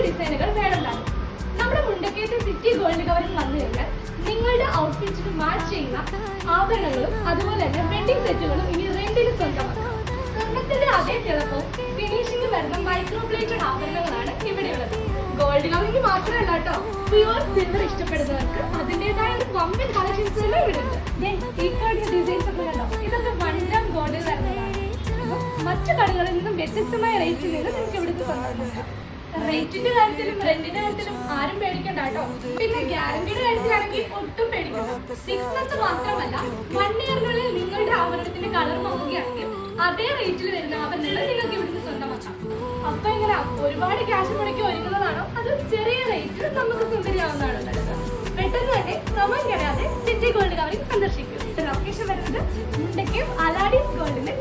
ഡിസൈനുകൾ വേണ്ടതാണ്. നമ്മുടെ മുണ്ടക്കയത്തെ സിറ്റി ഗോൾഡ് കവറിംഗ് വന്നു കഴിഞ്ഞാൽ നിങ്ങളുടെ ഔട്ട്ഫിറ്റിന് മാച്ച് ചെയ്യുന്ന ആഭരണങ്ങളും അതുപോലെ തന്നെ വെഡിങ് സെറ്റുകളും ഇനി റെന്റിന് സ്വന്തമാക്കാം. സ്വർണത്തിന്റെ അതേ തിളക്കവും ഫിനിഷിംഗ് വരുന്ന മൈക്രോപ്ലേറ്റഡ് ആഭരണങ്ങളാണ് ഇവിടെയുള്ളത്. ഗോൾഡ് കവറിംഗ് മാത്രമല്ല കേട്ടോ, പ്യുവർ സിൽവർ ഇഷ്ടപ്പെടുന്നവർക്ക് അതിൻ്റെതായ ഒരു വമ്പൻ കളക്ഷൻസ് ഇവിടെ ഉണ്ട്. ഈ കാണുന്ന ഡിസൈൻസ് ഒക്കെ കണ്ടോ, ഇതൊക്കെ 1 gram ഗോൾഡിൽ വരുന്നതാണ്. മറ്റു കടകളിൽ നിന്നും വ്യത്യസ്തമായ റേറ്റിൽ നിന്ന് നിങ്ങൾക്ക് ഇവിടുത്തെ സ്വന്തമാക്കാം. റേറ്റിന്റെ കാര്യത്തിലും റെന്റിന്റെ കാര്യത്തിലും ആരും പേടിക്കണ്ട കേട്ടോ. പിന്നെ ഗ്യാരണ്ടിയുടെ കാര്യത്തിലാണെങ്കിൽ ഒട്ടും പേടിക്കണ്ട. 6 months മാത്രമല്ല 1 yearനുള്ളിൽ നിങ്ങളുടെ ആഭരണത്തിന്റെ കളർ മാറുകയാണെങ്കിൽ അതേ റേറ്റിൽ വരുന്ന ആഭരണങ്ങൾ നിങ്ങൾക്ക് ഇവിടുന്ന് സ്വന്തമാക്കാം. അപ്പൊ എങ്ങനെ ഒരുപാട് ക്യാഷ് മുടക്കി ഒരുങ്ങുന്നതാണോ, അത് ചെറിയ റേറ്റിൽ നമുക്ക് സുന്ദരിയാവുന്നതാണോ നല്ലത്? പെട്ടെന്ന് തന്നെ സമയം കളയാതെ സിറ്റി ഗോൾഡ് കവറിംഗ് സന്ദർശിക്കും. ലൊക്കേഷൻ വരുന്നത് മുണ്ടക്കയം അലാഡീസ് ഗോൾഡിന്റെ